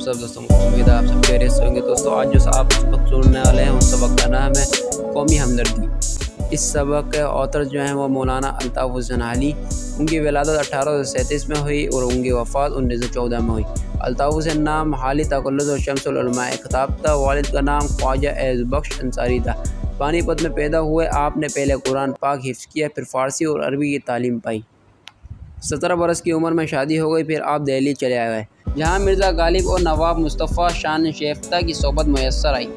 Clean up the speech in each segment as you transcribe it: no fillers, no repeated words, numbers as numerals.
सब दोस्तों, उम्मीद है आप सब खैरियत से होंगे। दोस्तों आज जो आप सबक सुनने वाले हैं उस सबक का नाम है कौमी हमदर्दी। इस सबक के ऑथर जो हैं वो मौलाना अल्ताफ़ हुसैन हाली। उनकी विलादत 1837 में हुई और उनकी वफ़ात 1914 में हुई। अल्ताफ़ हुसैन नाम हाली तक़ल्लुद और शम्सुल उलमा खिताब था। वालिद का नाम ख्वाजा ऐज़ बख्श अंसारी था। पानीपत में पैदा हुए। आपने पहले कुरान पाक हिफ्ज़ किया, फिर फ़ारसी और अरबी की तालीम पाई। 17 बरस की उम्र में शादी हो गई। फिर आप दिल्ली चले आए, जहाँ मिर्ज़ा गालिब और नवाब मुस्तफ़ा शान शेफ्ता की सोबत मैसर आई।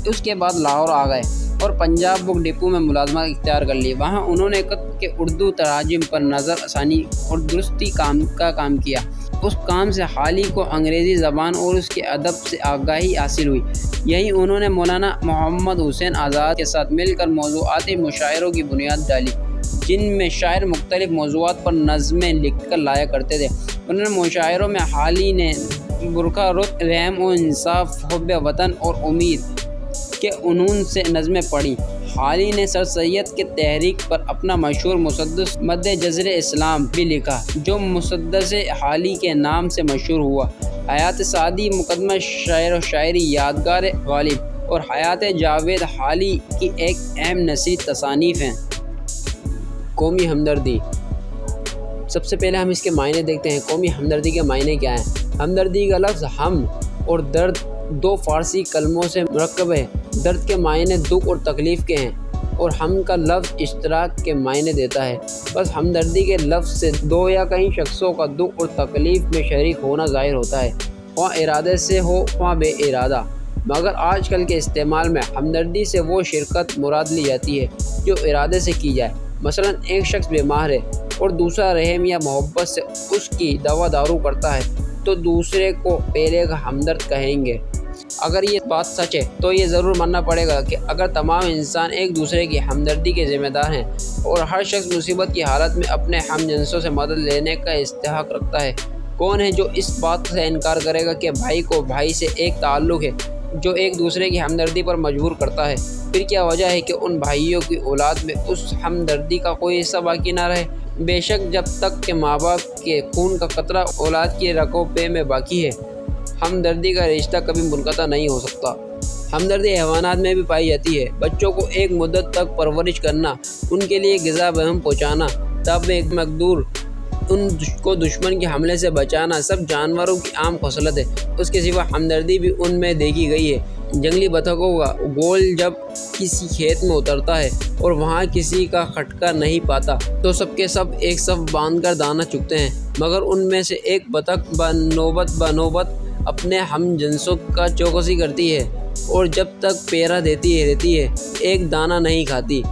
उसके बाद लाहौर आ गए और पंजाब बुक डिपो में मुलाजमत इख्तियार कर ली। वहाँ उन्होंने कत्ब के उर्दू तराजिम पर नज़र आसानी और दुरुस्ती का काम किया। उस काम से हाली को अंग्रेज़ी ज़बान और उसके अदब से आगाही हासिल हुई। यही उन्होंने मौलाना मोहम्मद हुसैन आज़ाद के साथ मिलकर मौज़ूआती मुशायरों की बुनियाद डाली, जिनमें शायर मुख्तलिफ मौज़ूआत पर नज़में लिख कर लाया करते थे। उन्होंने मुशायरों में हाली ने बुरखा रुत, रहम और इंसाफ, हुब्ब वतन और उम्मीद के उनून से नज़में पढ़ी। हाली ने सर सैयद के तहरीक पर अपना मशहूर मुसद्दस मद्दे जज़र इस्लाम भी लिखा, जो मुसद्दस हाली के नाम से मशहूर हुआ। हयात सादी, मुकदमा शायर व शायरी, यादगार गालिब और हयात जावेद हाली की एक अहम नसरी तसानीफ़ हैं। कौमी हमदर्दी। सबसे पहले हम इसके मायने देखते हैं। कौमी हमदर्दी के मायने क्या हैं? हमदर्दी का लफ्ज़ हम और दर्द दो फ़ारसी कलमों से मुरक्कब है। दर्द के मायने दुख और तकलीफ़ के हैं और हम का लफ्ज़ इश्तराक के मायने देता है। बस हमदर्दी के लफ्ज़ से दो या कई शख्सों का दुख और तकलीफ़ में शरीक होना ज़ाहिर होता है, ख्वाह इरादे से हो ख्वाह बे इरादा। मगर आजकल के इस्तेमाल में हमदर्दी से वो शिरकत मुराद ली जाती है जो इरादे से की जाए। मसलन एक शख्स बीमार है और दूसरा रहम या मोहब्बत से उसकी दवा दारू करता है, तो दूसरे को पहले का हमदर्द कहेंगे। अगर ये बात सच है तो ये ज़रूर मानना पड़ेगा कि अगर तमाम इंसान एक दूसरे की हमदर्दी के ज़िम्मेदार हैं और हर शख्स मुसीबत की हालत में अपने हमजिनसों से मदद लेने का इस्तेहक़ रखता है, कौन है जो इस बात से इनकार करेगा कि भाई को भाई से एक ताल्लुक़ है जो एक दूसरे की हमदर्दी पर मजबूर करता है? फिर क्या वजह है कि उन भाइयों की औलाद में उस हमदर्दी का कोई हिस्सा बाकी ना रहे? बेशक जब तक के माँ बाप के खून का कतरा औलाद के रको-पे में बाकी है, हमदर्दी का रिश्ता कभी मुनक़ता नहीं हो सकता। हमदर्दी हैवानात में भी पाई जाती है। बच्चों को एक मुद्दत तक परवरिश करना, उनके लिए ग़िज़ा बहम पहुँचाना, तब एक मकदूर उनको दुश्मन के हमले से बचाना सब जानवरों की आम खसलत है। उसके सिवा हमदर्दी भी उनमें देखी गई है। जंगली बतखों का गोल जब किसी खेत में उतरता है और वहाँ किसी का खटका नहीं पाता तो सबके सब एक सफ बांधकर दाना चुगते हैं, मगर उनमें से एक बतख बनोबत अपने हमजिनसों का चौकसी करती है और जब तक पेरा देती रहती है एक दाना नहीं खाती।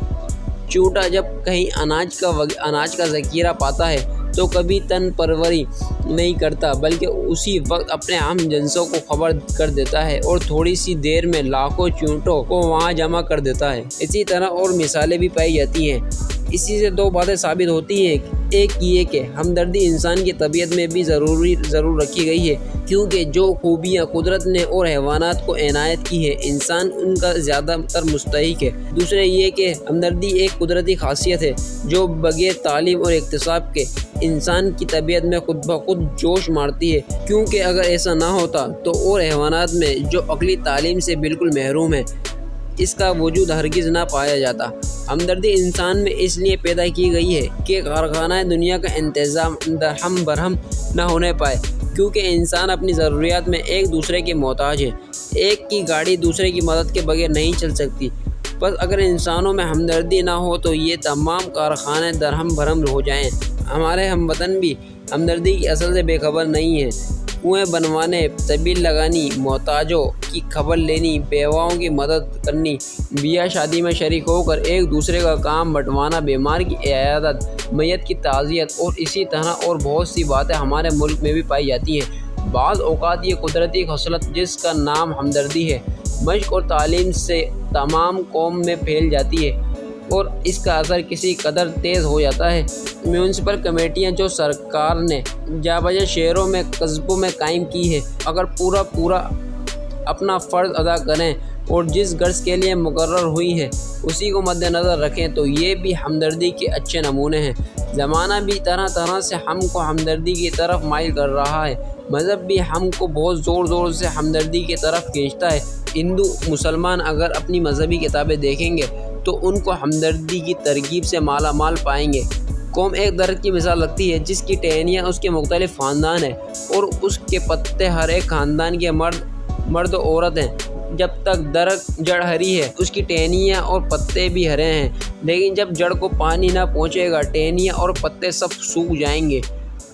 चूटा जब कहीं अनाज का ज़ख़ीरा पाता है तो कभी तन परवरी नहीं करता, बल्कि उसी वक्त अपने हमजिनसों को खबर कर देता है और थोड़ी सी देर में लाखों चूंटों को वहाँ जमा कर देता है। इसी तरह और मिसालें भी पाई जाती हैं। इसी से दो बातें साबित होती हैं। एक ये कि हमदर्दी इंसान की तबीयत में भी ज़रूर रखी गई है, क्योंकि जो खूबियाँ कुदरत ने और हैवानात को इनायत की है, इंसान उनका ज़्यादातर मुस्तहिक है। दूसरे ये कि हमदर्दी एक कुदरती खासियत है जो बगैर तालीम और इक्तिसाब के इंसान की तबीयत में खुद ब खुद जोश मारती है, क्योंकि अगर ऐसा ना होता तो और हैवानात में जो अक़ली तालीम से बिल्कुल महरूम है, इसका वजूद हरगिज़ ना पाया जाता। हमदर्दी इंसान में इसलिए पैदा की गई है कि कारखाना दुनिया का इंतज़ाम दरहम बरहम न होने पाए, क्योंकि इंसान अपनी ज़रूरियात में एक दूसरे के मोहताज है। एक की गाड़ी दूसरे की मदद के बगैर नहीं चल सकती। बस अगर इंसानों में हमदर्दी ना हो तो ये तमाम कारखाने दरहम भरम हो जाएँ। हमारे हमवतन भी हमदर्दी की असल से बेखबर नहीं है। कुएँ बनवाने, तबील लगानी, मोहताजों की खबर लेनी, बेवाओं की मदद करनी, बियाह शादी में शरीक होकर एक दूसरे का काम बंटवाना, बीमार की इयादत, मैयत की ताज़ियत और इसी तरह और बहुत सी बातें हमारे मुल्क में भी पाई जाती हैं। बाज़ औक़ात ये कुदरती खसलत जिसका नाम हमदर्दी है, मश्क और तालीम से तमाम कौम में फैल जाती है और इसका असर किसी कदर तेज़ हो जाता है। म्यूनसिपल कमेटियाँ जो सरकार ने जाबजा शहरों में कस्बों में कायम की है, अगर पूरा अपना फ़र्ज़ अदा करें और जिस गर्ज़ के लिए मुकर्रर हुई है उसी को मद्देनज़र रखें तो ये भी हमदर्दी के अच्छे नमूने हैं। ज़माना भी तरह तरह से हमको हमदर्दी की तरफ माइल कर रहा है। مذہب بھی ہم کو بہت زور زور سے ہمدردی کی طرف کھینچتا ہے۔ ہندو مسلمان اگر اپنی مذہبی کتابیں دیکھیں گے تو ان کو ہمدردی کی ترغیب سے مالا مال پائیں گے۔ قوم ایک درخت کی مثال لگتی ہے جس کی ٹہنیاں اس کے مختلف خاندان ہیں اور اس کے پتے ہر ایک خاندان کے مرد و عورت ہیں۔ جب تک درخت جڑ ہری ہے اس کی ٹہنیاں اور پتے بھی ہرے ہیں، لیکن جب جڑ کو پانی نہ پہنچے گا ٹہنیاں اور پتے سب سوکھ جائیں گے۔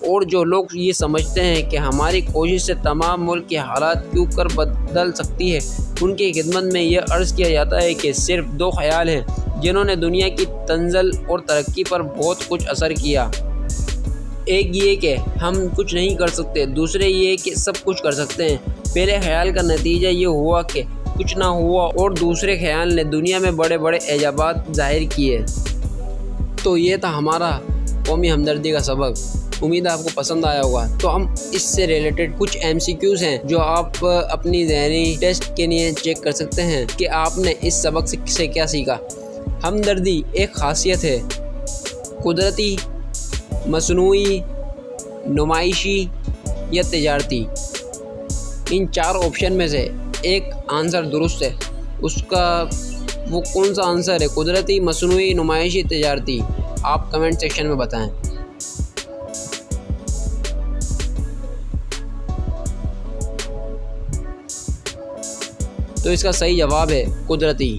اور جو لوگ یہ سمجھتے ہیں کہ ہماری کوشش سے تمام ملک کے حالات کیوں کر بدل سکتی ہے، ان کی خدمت میں یہ عرض کیا جاتا ہے کہ صرف 2 خیال ہیں جنہوں نے دنیا کی تنزل اور ترقی پر بہت کچھ اثر کیا۔ ایک یہ کہ ہم کچھ نہیں کر سکتے، دوسرے یہ کہ سب کچھ کر سکتے ہیں۔ پہلے خیال کا نتیجہ یہ ہوا کہ کچھ نہ ہوا اور دوسرے خیال نے دنیا میں بڑے بڑے اعجازات ظاہر کیے۔ تو یہ تھا ہمارا قومی ہمدردی کا سبق۔ امید ہے آپ کو پسند آیا ہوگا۔ تو ہم اس سے ریلیٹڈ کچھ MCQs ہیں جو آپ اپنی ذہنی ٹیسٹ کے لیے چیک کر سکتے ہیں کہ آپ نے اس سبق سے کیا سیکھا۔ ہمدردی ایک خاصیت ہے، قدرتی، مصنوعی، نمائشی یا تجارتی۔ ان 4 آپشن میں سے ایک آنسر درست ہے۔ اس کا وہ کون سا آنسر ہے؟ قدرتی، مصنوعی، نمائشی، تجارتی؟ آپ کمنٹ سیکشن میں بتائیں۔ تو اس کا صحیح جواب ہے قدرتی۔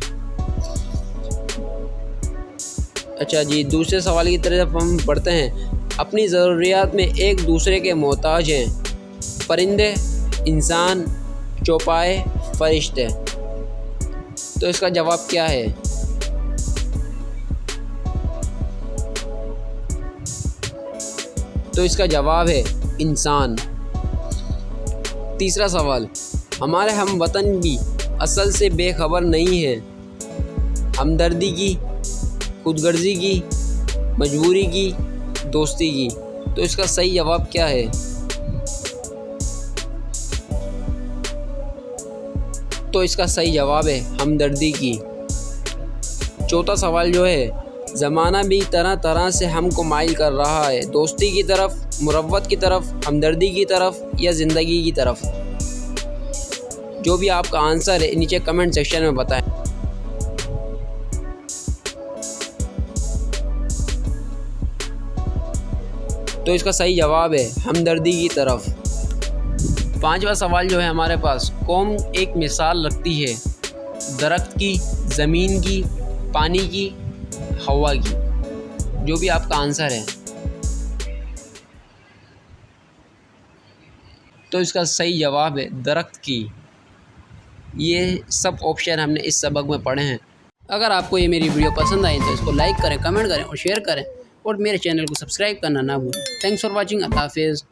اچھا جی، دوسرے سوال کی طرف ہم پڑھتے ہیں۔ اپنی ضروریات میں ایک دوسرے کے محتاج ہیں، پرندے، انسان، چوپائے، فرشتے۔ تو اس کا جواب کیا ہے؟ تو اس کا جواب ہے انسان۔ تیسرا سوال، ہمارے ہم وطن بھی اصل سے بے خبر نہیں ہیں، ہمدردی کی، خود غرضی کی، مجبوری کی، دوستی کی۔ تو اس کا صحیح جواب کیا ہے؟ تو اس کا صحیح جواب ہے ہمدردی کی۔ چوتھا سوال جو ہے، زمانہ بھی طرح طرح سے ہم کو مائل کر رہا ہے، دوستی کی طرف، مروت کی طرف، ہمدردی کی طرف یا زندگی کی طرف؟ جو بھی آپ کا آنسر ہے نیچے کمنٹ سیکشن میں بتائیں۔ تو اس کا صحیح جواب ہے ہمدردی کی طرف۔ 5واں سوال جو ہے ہمارے پاس، قوم ایک مثال رکھتی ہے درخت کی، زمین کی، پانی کی، ہوا کی۔ جو بھی آپ کا آنسر ہے۔ تو اس کا صحیح جواب ہے درخت کی۔ یہ سب آپشن ہم نے اس سبق میں پڑھے ہیں۔ اگر آپ کو یہ میری ویڈیو پسند آئی تو اس کو لائک کریں، کمنٹ کریں اور شیئر کریں، اور میرے چینل کو سبسکرائب کرنا نہ بھولیں۔ Thanks for watching. اللہ حافظ۔